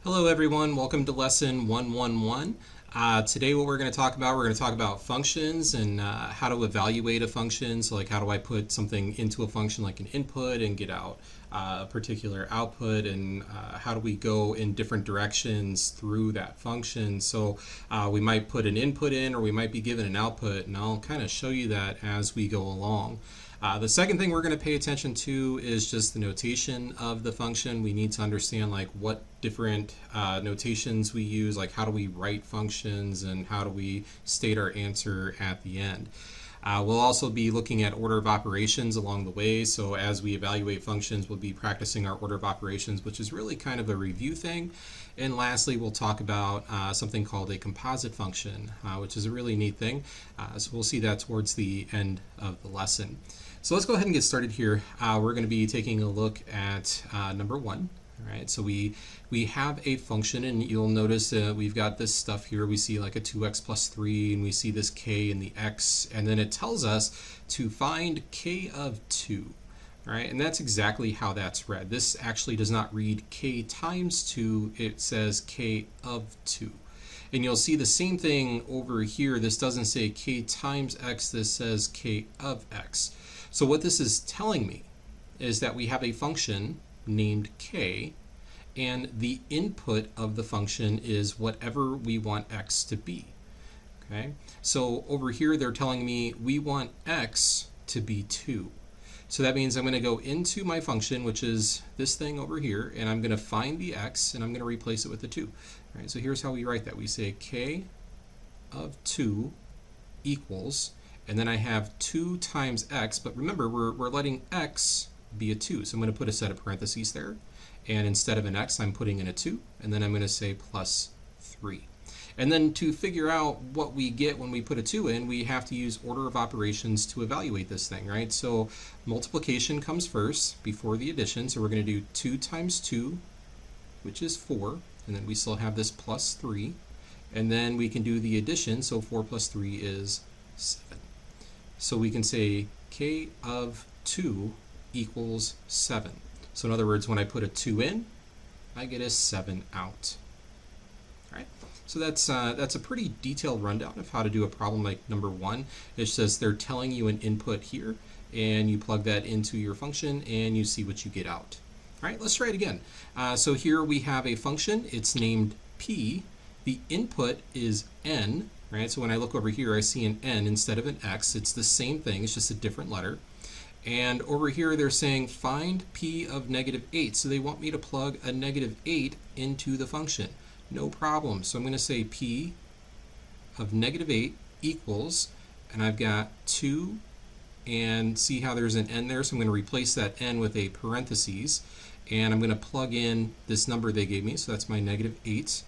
Hello everyone, welcome to lesson 111. Today what we're going to talk about functions and how to evaluate a function. So like how do I put something into a function like an input and get out a particular output, and how do we go in different directions through that function. So we might put an input in or we might be given an output, and I'll kind of show you that as we go along. The second thing we're going to pay attention to is just the notation of the function. We need to understand like what different notations we use, like how do we write functions and how do we state our answer at the end. We'll also be looking at order of operations along the way. So as we evaluate functions, we'll be practicing our order of operations, which is really kind of a review thing. And lastly, we'll talk about something called a composite function, which is a really neat thing. So we'll see that towards the end of the lesson. So let's go ahead and get started here. We're going to be taking a look at number one. All right, so we have a function, and you'll notice we've got this stuff here. We see like a 2x plus 3, and we see this k and the x, and then it tells us to find k of 2. All right, and that's exactly how that's read. This actually does not read k times 2, it says k of 2. And you'll see the same thing over here. This doesn't say k times x, this says k of x. So what this is telling me is that we have a function named k, and the input of the function is whatever we want x to be. Okay, so over here they're telling me we want x to be 2. So that means I'm going to go into my function, which is this thing over here, and I'm going to find the x, and I'm going to replace it with the 2. All right, so here's how we write that. We say k of 2 equals, and then I have 2 times x, but remember we're letting x be a 2. So I'm going to put a set of parentheses there, and instead of an x I'm putting in a 2, and then I'm going to say plus 3. And then to figure out what we get when we put a 2 in, we have to use order of operations to evaluate this thing, right? So multiplication comes first before the addition, so we're going to do 2 times 2, which is 4, and then we still have this plus 3, and then we can do the addition, so 4 plus 3 is 7. So we can say k of 2 equals 7. So in other words, when I put a 2 in, I get a 7 out. All right. So that's a pretty detailed rundown of how to do a problem like number one. It says they're telling you an input here, and you plug that into your function, and you see what you get out. All right, let's try it again. So here we have a function. It's named p. The input is n. Right? So when I look over here, I see an n instead of an x. It's the same thing. It's just a different letter. And over here, they're saying find p of -8. So they want me to plug a -8 into the function. No problem. So I'm going to say p of -8 equals, and I've got 2, and see how there's an n there. So I'm going to replace that n with a parentheses, and I'm going to plug in this number they gave me. So that's my -8.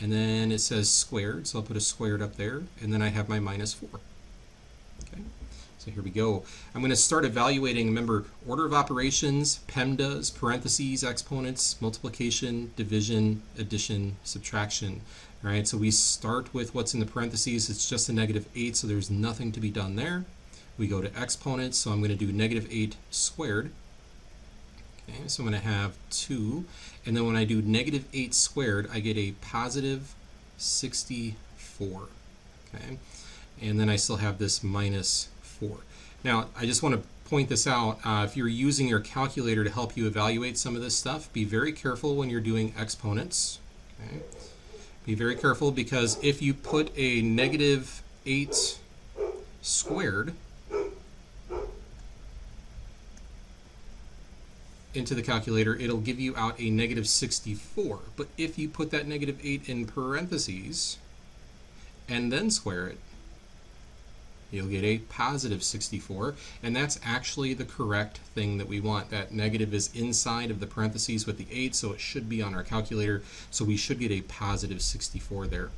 And then it says squared, so I'll put a squared up there, and then I have my -4. Okay, so here we go. I'm going to start evaluating. Remember, order of operations, PEMDAS, parentheses, exponents, multiplication, division, addition, subtraction. All right, so we start with what's in the parentheses. It's just a -8, so there's nothing to be done there. We go to exponents, so I'm going to do -8 squared. Okay, so I'm going to have 2, and then when I do -8 squared, I get a positive 64. Okay, and then I still have this -4. Now, I just want to point this out. If you're using your calculator to help you evaluate some of this stuff, be very careful when you're doing exponents. Okay? Be very careful, because if you put a -8 squared into the calculator, it'll give you out a -64. But if you put that -8 in parentheses and then square it, you'll get a positive 64, and that's actually the correct thing that we want. That negative is inside of the parentheses with the 8, so it should be on our calculator, so we should get a positive 64 there.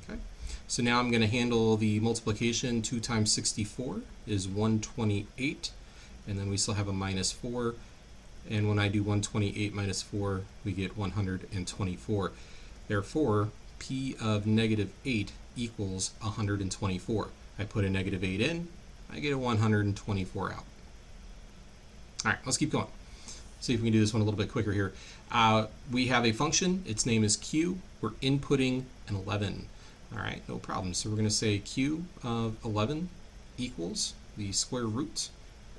Okay, so now I'm going to handle the multiplication. 2 times 64 is 128, and then we still have a -4. And when I do 128 minus 4, we get 124. Therefore, p of -8 equals 124. I put a -8 in, I get a 124 out. All right, let's keep going. see if we can do this one a little bit quicker here. We have a function, its name is q. We're inputting an 11. All right, no problem. So we're going to say q of 11 equals the square root.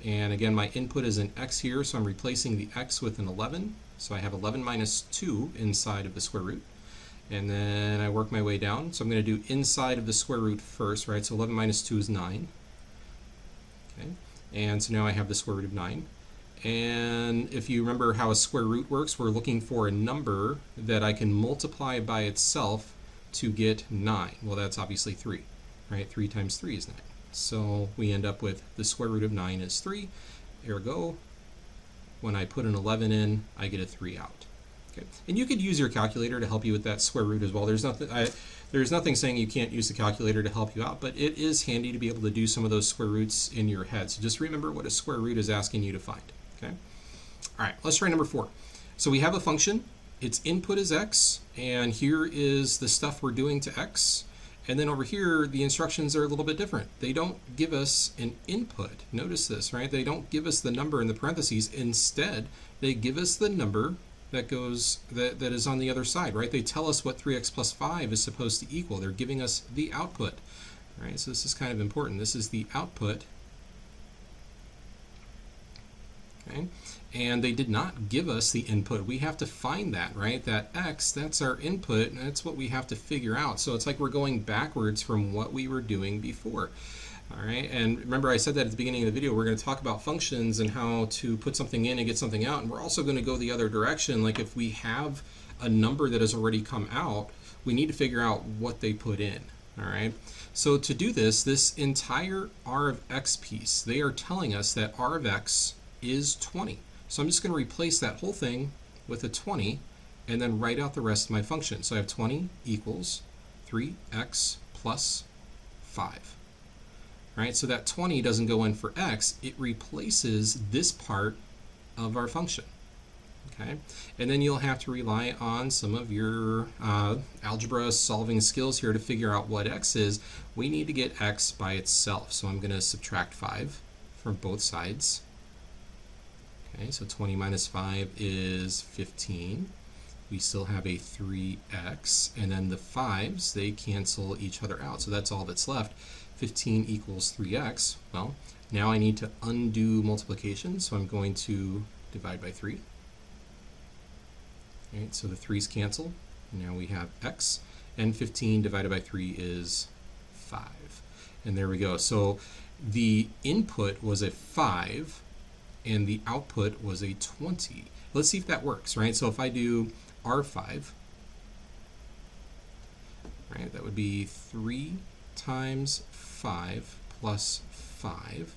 And again, my input is an x here, so I'm replacing the x with an 11. So I have 11 minus 2 inside of the square root. And then I work my way down. So I'm going to do inside of the square root first, right? So 11 minus 2 is 9. Okay. And so now I have the square root of 9. And if you remember how a square root works, we're looking for a number that I can multiply by itself to get 9. Well, that's obviously 3, right? 3 times 3 is 9. So we end up with the square root of 9 is 3. Ergo, when I put an 11 in, I get a 3 out. Okay. And you could use your calculator to help you with that square root as well. There's nothing saying you can't use the calculator to help you out, but it is handy to be able to do some of those square roots in your head. So just remember what a square root is asking you to find. Okay. All right, let's try number 4. So we have a function. Its input is x, and here is the stuff we're doing to x. And then over here, the instructions are a little bit different. They don't give us an input. Notice this, right? They don't give us the number in the parentheses. Instead, they give us the number that is on the other side, right? They tell us what 3x plus 5 is supposed to equal. They're giving us the output, right? So this is kind of important. This is the output, okay? And they did not give us the input. We have to find that, right? That x, that's our input, and that's what we have to figure out. So it's like we're going backwards from what we were doing before. All right, and remember I said that at the beginning of the video, we're going to talk about functions and how to put something in and get something out, and we're also going to go the other direction. Like if we have a number that has already come out, we need to figure out what they put in. All right, so to do this entire r of x piece, they are telling us that r of x is 20. So I'm just going to replace that whole thing with a 20 and then write out the rest of my function. So I have 20 equals 3x plus 5. Right, so that 20 doesn't go in for x, it replaces this part of our function. Okay, and then you'll have to rely on some of your algebra solving skills here to figure out what x is. We need to get x by itself, so I'm going to subtract 5 from both sides. Okay, so 20 minus 5 is 15. We still have a 3x, and then the 5s, they cancel each other out, so that's all that's left. 15 equals 3x. Well, now I need to undo multiplication, so I'm going to divide by 3. Right, so the 3's cancel. Now we have x, and 15 divided by 3 is 5. And there we go. So the input was a 5, and the output was a 20. Let's see if that works, right? So if I do R5, right, that would be 3 times 5 plus 5.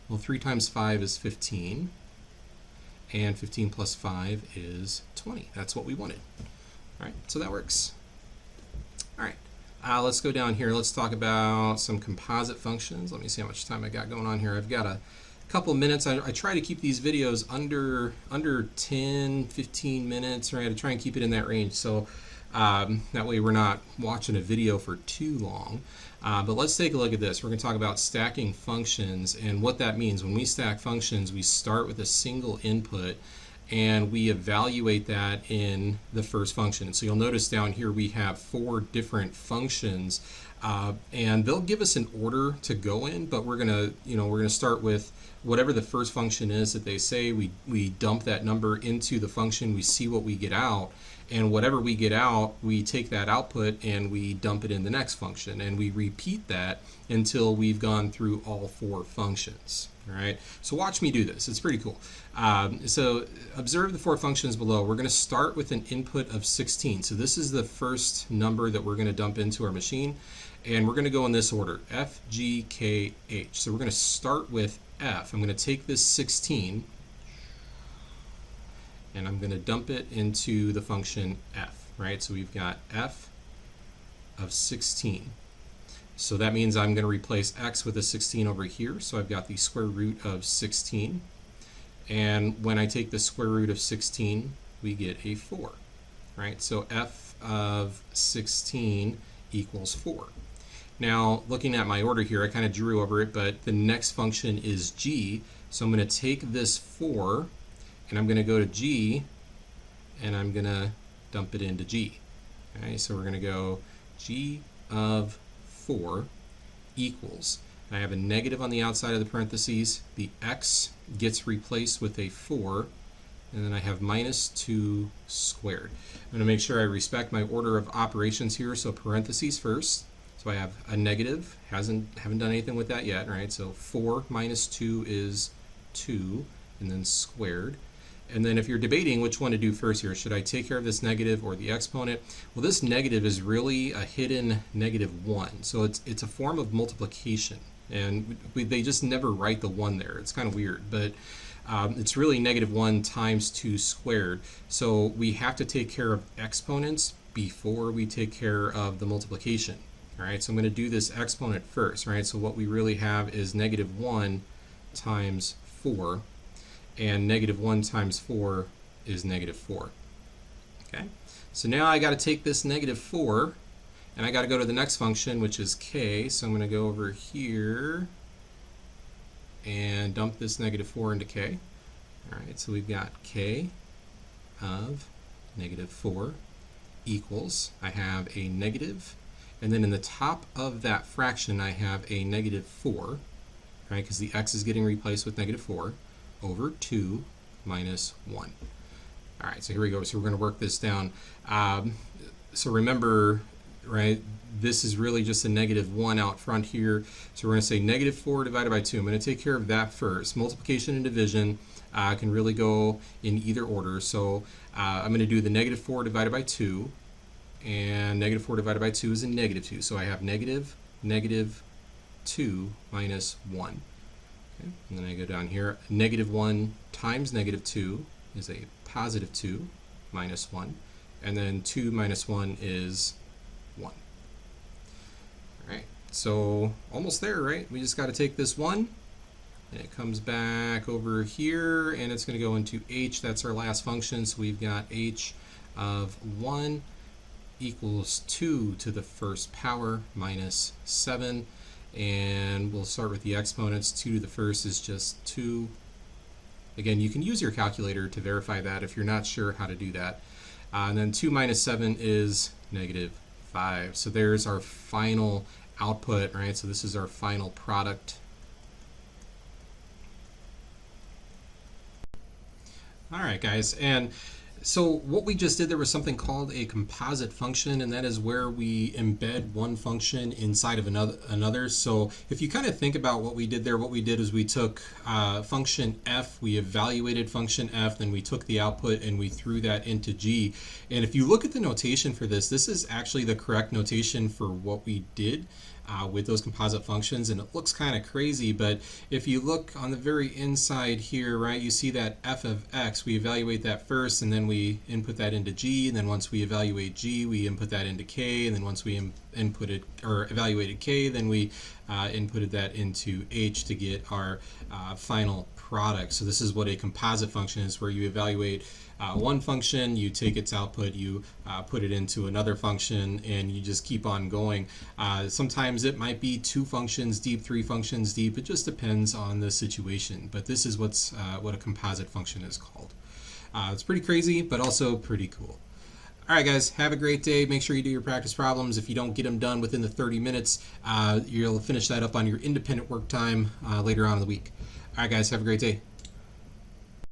Well, 3 times 5 is 15, and 15 plus 5 is 20. That's what we wanted. All right, so that works. All right, let's go down here. Let's talk about some composite functions. Let me see how much time I got going on here. I've got a couple minutes. I try to keep these videos under 10, 15 minutes, right? I try and keep it in that range. So that way we're not watching a video for too long. But let's take a look at this. We're going to talk about stacking functions and what that means. When we stack functions, we start with a single input and we evaluate that in the first function. So you'll notice down here we have 4 different functions, and they'll give us an order to go in, but we're gonna start with whatever the first function is that they say. We dump that number into the function, we see what we get out, and whatever we get out, we take that output and we dump it in the next function, and we repeat that until we've gone through all 4 functions. All right, so watch me do this. It's pretty cool. So observe the 4 functions below. We're going to start with an input of 16. So this is the first number that we're going to dump into our machine, and we're going to go in this order: F, G, K, H. So we're going to start with F. I'm going to take this 16 and I'm going to dump it into the function f, right? So we've got f of 16. So that means I'm going to replace x with a 16 over here. So I've got the square root of 16. And when I take the square root of 16, we get a 4, right? So f of 16 equals 4. Now, looking at my order here, I kind of drew over it, but the next function is g. So I'm going to take this 4 and I'm going to go to G, and I'm going to dump it into G. Okay, so we're going to go G of 4 equals, and I have a negative on the outside of the parentheses, the x gets replaced with a 4, and then I have minus 2 squared. I'm going to make sure I respect my order of operations here, so parentheses first. So I have a negative, haven't done anything with that yet, right? So 4 minus 2 is 2, and then squared. And then if you're debating which one to do first here, should I take care of this negative or the exponent? Well, this negative is really a hidden -1. So it's a form of multiplication. And they just never write the 1 there. It's kind of weird, but it's really -1 times 2 squared. So we have to take care of exponents before we take care of the multiplication. All right, so I'm going to do this exponent first, right? So what we really have is -1 times 4, and -1 times 4 is -4. Okay, so now I got to take this -4, and I got to go to the next function, which is k. So I'm going to go over here and dump this -4 into k. All right, so we've got k of -4 equals, I have a negative, and then in the top of that fraction I have a -4, right, because the x is getting replaced with -4, over 2 minus 1. All right, so here we go. So we're going to work this down. So remember, right, this is really just a -1 out front here. So we're going to say -4 divided by 2. I'm going to take care of that first. Multiplication and division can really go in either order. So I'm going to do the -4 divided by 2. And -4 divided by 2 is a -2. So I have -2 minus 1. Okay. And then I go down here. -1 times -2 is a +2 minus 1. And then 2 minus 1 is 1. All right, so almost there, right? We just got to take this 1, and it comes back over here, and it's going to go into h. That's our last function. So we've got h of 1 equals 2 to the first power minus 7. And we'll start with the exponents. 2 to the first is just 2. Again, you can use your calculator to verify that if you're not sure how to do that. And then 2 minus 7 is -5. So there's our final output, right? So this is our final product. All right, guys. And so what we just did, there was something called a composite function, and that is where we embed one function inside of another. So if you kind of think about what we did there, what we did is we took function f, we evaluated function f, then we took the output and we threw that into G. And if you look at the notation for this, this is actually the correct notation for what we did with those composite functions, and it looks kind of crazy, but if you look on the very inside here, right, you see that f of x, we evaluate that first, and then we input that into G, and then once we evaluate G, we input that into K, and then once we inputted or evaluated K, then we inputted that into H to get our final product. So this is what a composite function is, where you evaluate one function, you take its output, you put it into another function, and you just keep on going. Sometimes it might be 2 functions deep, 3 functions deep. It just depends on the situation. But this is what a composite function is called. It's pretty crazy, but also pretty cool. All right, guys, have a great day. Make sure you do your practice problems. If you don't get them done within the 30 minutes, you'll finish that up on your independent work time later on in the week. All right, guys, have a great day.